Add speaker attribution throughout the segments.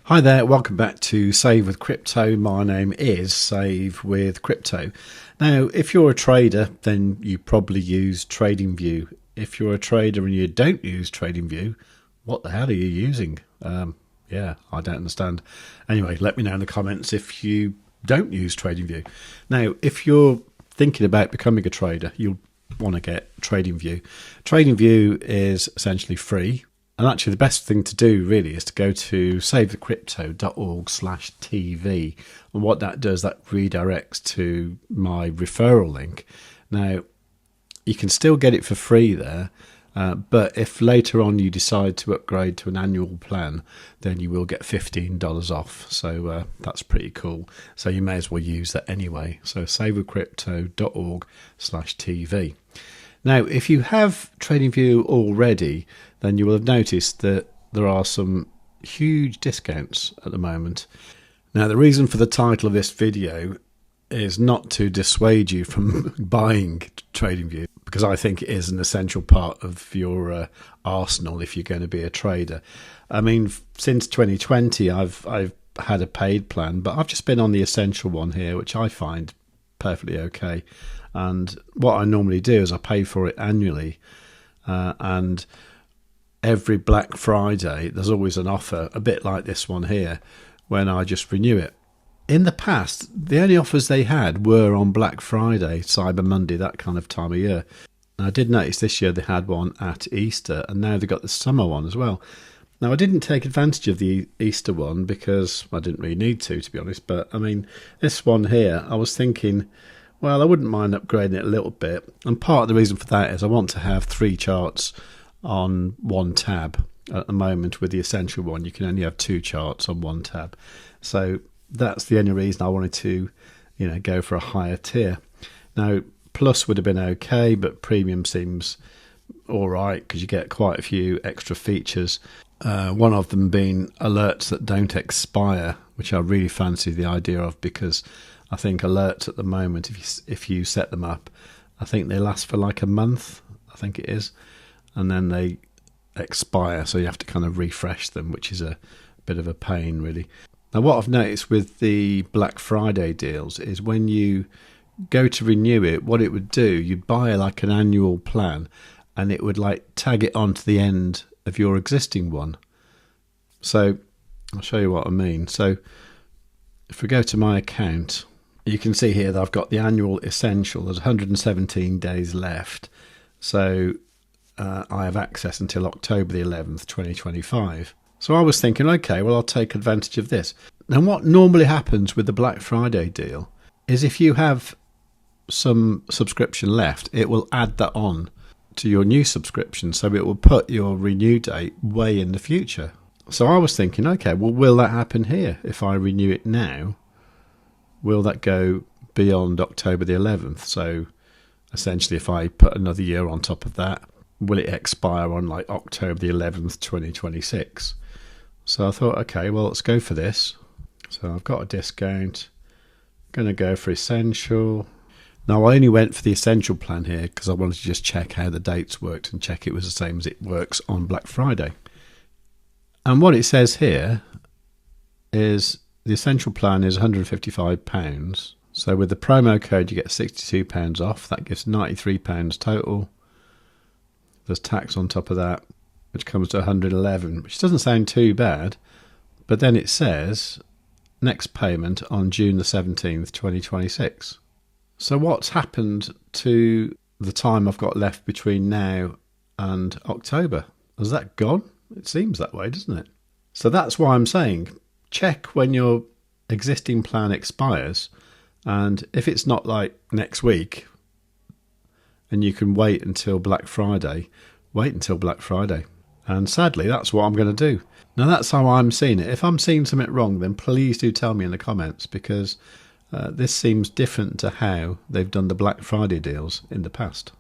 Speaker 1: Hi there, welcome back to Save with Crypto. My name is Save with Crypto. Now, if you're a trader, then you probably use TradingView. If you're a trader and you don't use TradingView, what the hell are you using? Yeah, I don't understand. Anyway, let me know in the comments if you don't use TradingView. Now, if you're thinking about becoming a trader, you'll want to get TradingView. TradingView is essentially free. And actually the best thing to do really is to go to savewithcrypto.org/TV. And what that does, that redirects to my referral link. Now, you can still get it for free there. But if later on you decide to upgrade to an annual plan, then you will get $15 off. So that's pretty cool. So you may as well use that anyway. So savewithcrypto.org/TV. Now, if you have TradingView already, then you will have noticed that there are some huge discounts at the moment. Now, the reason for the title of this video is not to dissuade you from buying TradingView, because I think it is an essential part of your arsenal if you're going to be a trader. I mean, since 2020, I've had a paid plan, but I've just been on the essential one here, which I find perfectly okay. And what I normally do is I pay for it annually, and every Black Friday there's always an offer, a bit like this one here, when I just renew it. In the past, the only offers they had were on Black Friday, Cyber Monday, that kind of time of year. And I did notice this year they had one at Easter, and now they've got the summer one as well. Now, I didn't take advantage of the Easter one because I didn't really need to be honest. But I mean, this one here, I was thinking, well, I wouldn't mind upgrading it a little bit. And part of the reason for that is I want to have 3 charts on one tab. At the moment, with the essential one, you can only have 2 charts on one tab. So that's the only reason I wanted to, go for a higher tier. Now, Plus would have been okay, but Premium seems all right because you get quite a few extra features. One of them being alerts that don't expire, which I really fancy the idea of, because I think alerts at the moment, if you set them up, I think they last for like a month, I think it is, and then they expire, so you have to kind of refresh them, which is a bit of a pain really. Now, what I've noticed with the Black Friday deals is when you go to renew it, what it would do, you'd buy like an annual plan and it would like tag it on to the end of your existing one. So I'll show you what I mean. So if we go to my account, you can see here that I've got the annual essential. There's 117 days left. So I have access until October the 11th, 2025. So I was thinking, okay, well, I'll take advantage of this. Now, what normally happens with the Black Friday deal is if you have some subscription left, it will add that on to your new subscription. So it will put your renew date way in the future. So I was thinking, okay, well, will that happen here? If I renew it now, will that go beyond October the 11th? So essentially, if I put another year on top of that, will it expire on like October the 11th, 2026? So I thought, okay, well, let's go for this. So I've got a discount. I'm going to go for Essential. Now, I only went for the Essential plan here because I wanted to just check how the dates worked and check it was the same as it works on Black Friday. And what it says here is the Essential plan is £155. So with the promo code, you get £62 off. That gives £93 total. There's tax on top of that, which comes to 111, which doesn't sound too bad. But then it says next payment on June the 17th, 2026. So what's happened to the time I've got left between now and October? Has that gone? It seems that way, doesn't it? So that's why I'm saying check when your existing plan expires. And if it's not like next week and you can wait until Black Friday, wait until Black Friday. And sadly, that's what I'm going to do. Now, that's how I'm seeing it. If I'm seeing something wrong, then please do tell me in the comments, because this seems different to how they've done the Black Friday deals in the past.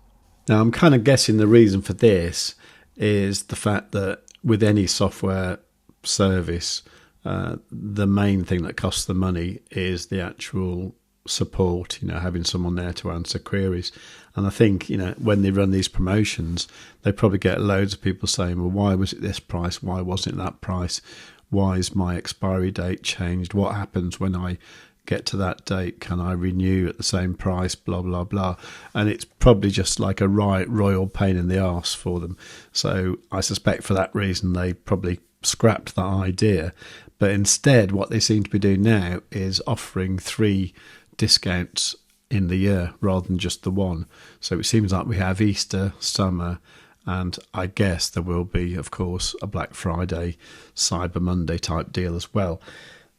Speaker 1: Now, I'm kind of guessing the reason for this is the fact that with any software service, the main thing that costs the money is the actual support, having someone there to answer queries. And I think, when they run these promotions, they probably get loads of people saying, well, why was it this price? Why wasn't it that price? Why is my expiry date changed? What happens when I get to that date? Can I renew at the same price? Blah, blah, blah. And it's probably just like a royal pain in the arse for them. So I suspect for that reason they probably scrapped that idea. But instead, what they seem to be doing now is offering 3 discounts in the year rather than just the one. So it seems like we have Easter, summer, and I guess there will be, of course, a Black Friday, Cyber Monday type deal as well.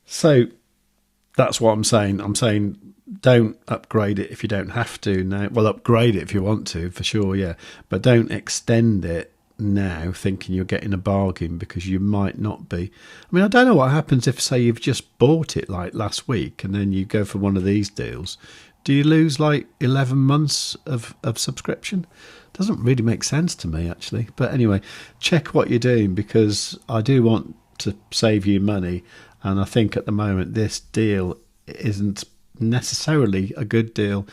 Speaker 1: So that's what I'm saying. I'm saying don't upgrade it if you don't have to now. Well, upgrade it if you want to, for sure, yeah. But don't extend it now thinking you're getting a bargain, because you might not be. I mean, I don't know what happens if, say, you've just bought it like last week and then you go for one of these deals. Do you lose like 11 months of subscription? Doesn't really make sense to me, actually. But anyway, check what you're doing, because I do want to save you money. And I think at the moment this deal isn't necessarily a good deal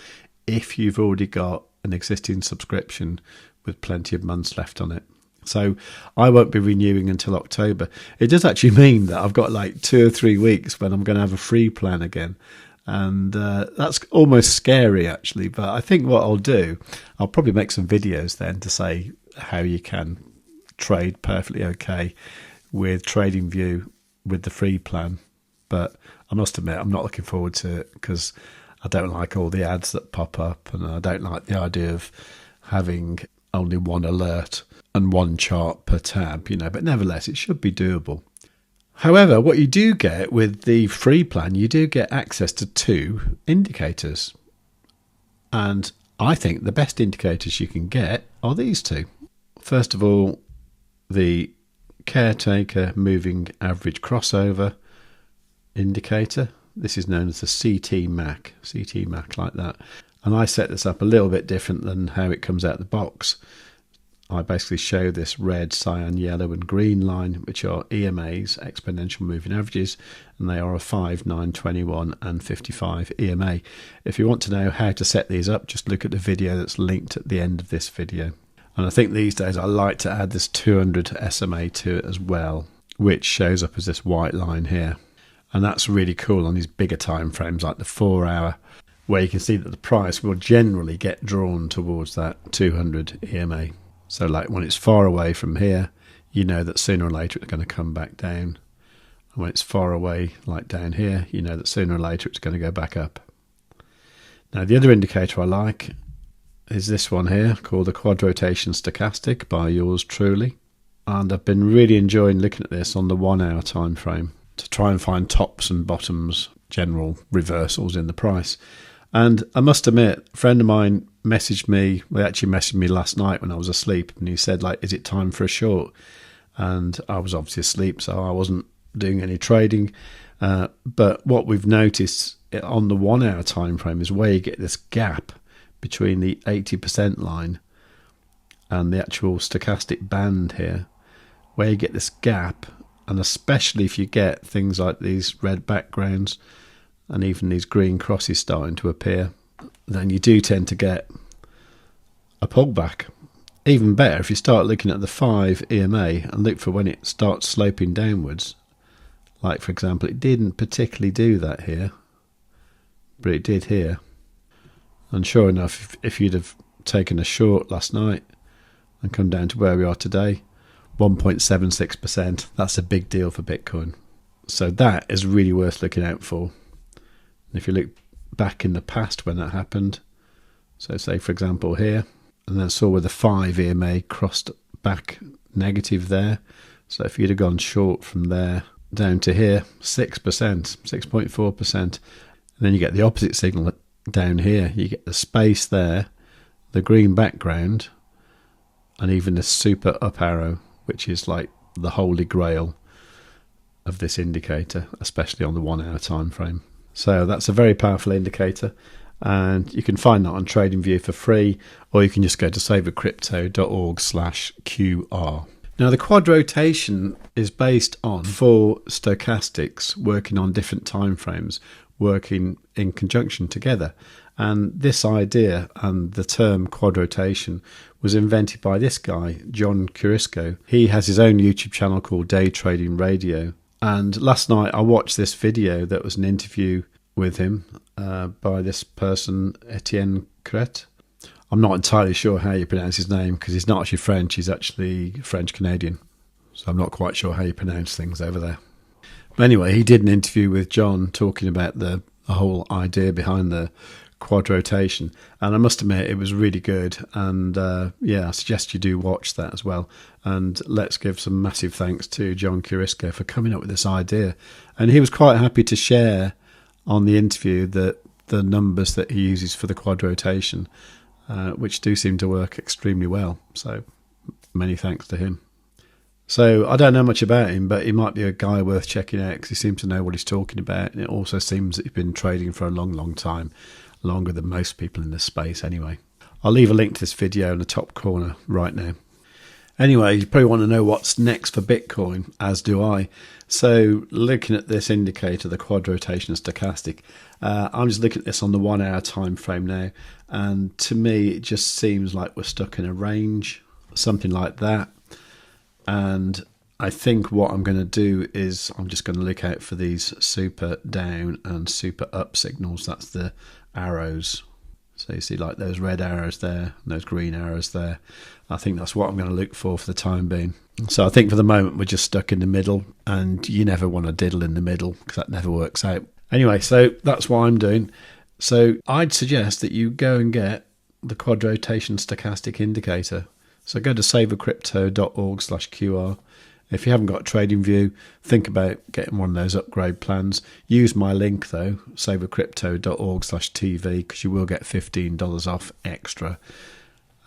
Speaker 1: if you've already got an existing subscription with plenty of months left on it. So I won't be renewing until October. It does actually mean that I've got like 2 or 3 weeks when I'm going to have a free plan again. And that's almost scary, actually. But I think what I'll do, I'll probably make some videos then to say how you can trade perfectly okay with TradingView with the free plan. But I must admit, I'm not looking forward to it, because I don't like all the ads that pop up, and I don't like the idea of having only one alert and one chart per tab, but nevertheless, it should be doable. However, what you do get with the free plan, you do get access to 2 indicators. And I think the best indicators you can get are these 2. First of all, the caretaker moving average crossover indicator. This is known as the CT MAC like that. And I set this up a little bit different than how it comes out of the box. I basically show this red, cyan, yellow and green line, which are EMAs, exponential moving averages, and they are a 5, 9, 21 and 55 EMA. If you want to know how to set these up, just look at the video that's linked at the end of this video. And I think these days I like to add this 200 SMA to it as well, which shows up as this white line here. And that's really cool on these bigger time frames like the 4 hour, where you can see that the price will generally get drawn towards that 200 EMA. So like when it's far away from here, you know that sooner or later it's going to come back down. And when it's far away, like down here, you know that sooner or later it's going to go back up. Now the other indicator I like is this one here, called the Quad Rotation Stochastic by yours truly. And I've been really enjoying looking at this on the 1 hour time frame to try and find tops and bottoms, general reversals in the price. And I must admit, a friend of mine messaged me, well, actually messaged me last night when I was asleep, and he said, like, is it time for a short? And I was obviously asleep, so I wasn't doing any trading. But what we've noticed on the 1 hour time frame is where you get this gap between the 80% line and the actual stochastic band here, where you get this gap, and especially if you get things like these red backgrounds and even these green crosses starting to appear, then you do tend to get a pullback. Even better if you start looking at the 5 EMA and look for when it starts sloping downwards. Like, for example, it didn't particularly do that here, but it did here. And sure enough, if you'd have taken a short last night and come down to where we are today, 1.76%, that's a big deal for Bitcoin. So that is really worth looking out for. And if you look back in the past when that happened, so say for example here, and then saw where the 5 EMA crossed back negative there. So if you'd have gone short from there down to here, 6%, 6.4%, and then you get the opposite signal down here. You get the space there, the green background, and even this super up arrow, which is like the holy grail of this indicator, especially on the 1 hour time frame. So that's a very powerful indicator, and you can find that on TradingView for free, or you can just go to savewithcrypto.org/QR. Now the quad rotation is based on 4 stochastics working on different time frames, working in conjunction together. And this idea and the term quad rotation was invented by this guy, John Curisco. He has his own YouTube channel called Day Trading Radio, And last night I watched this video that was an interview with him by this person, Etienne Crete. I'm not entirely sure how you pronounce his name because he's not actually French, he's actually French-Canadian. So I'm not quite sure how you pronounce things over there. But anyway, he did an interview with John talking about the whole idea behind the quad rotation. And I must admit, it was really good. And yeah, I suggest you do watch that as well. And let's give some massive thanks to John Curisco for coming up with this idea. And he was quite happy to share on the interview that the numbers that he uses for the quad rotation, which do seem to work extremely well. So many thanks to him. So I don't know much about him, but he might be a guy worth checking out because he seems to know what he's talking about. And it also seems that he's been trading for a long, long time, longer than most people in this space anyway. I'll leave a link to this video in the top corner right now. Anyway, you probably want to know what's next for Bitcoin, as do I. So looking at this indicator, the quad rotation stochastic, I'm just looking at this on the 1 hour time frame now. And to me, it just seems like we're stuck in a range, something like that. And I think what I'm going to do is I'm just going to look out for these super down and super up signals. That's the arrows. So you see like those red arrows there and those green arrows there. I think that's what I'm going to look for the time being. So I think for the moment we're just stuck in the middle, and you never want to diddle in the middle because that never works out. Anyway, so that's what I'm doing. So I'd suggest that you go and get the quad rotation stochastic indicator. So go to savewith.crypto.org/QR. If you haven't got TradingView, think about getting one of those upgrade plans. Use my link though, savewithcrypto.org/TV, because you will get $15 off extra.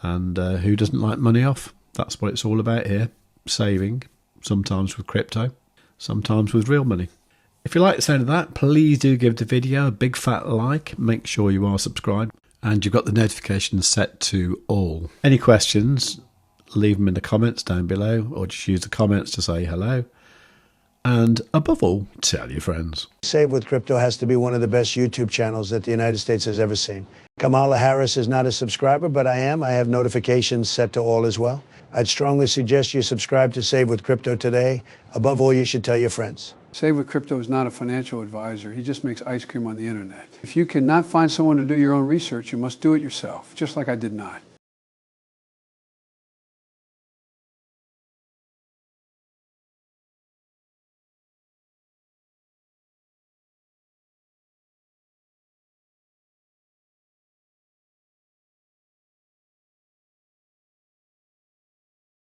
Speaker 1: And who doesn't like money off? That's what it's all about here. Saving, sometimes with crypto, sometimes with real money. If you like the sound of that, please do give the video a big fat like. Make sure you are subscribed and you've got the notifications set to all. Any questions, leave them in the comments down below, or just use the comments to say hello. And above all, tell your friends.
Speaker 2: Save with Crypto has to be one of the best YouTube channels that the United States has ever seen. Kamala Harris is not a subscriber, but I am. I have notifications set to all as well. I'd strongly suggest you subscribe to Save with Crypto today. Above all, you should tell your friends.
Speaker 3: Save with Crypto is not a financial advisor. He just makes ice cream on the internet. If you cannot find someone to do your own research, you must do it yourself, just like I did not.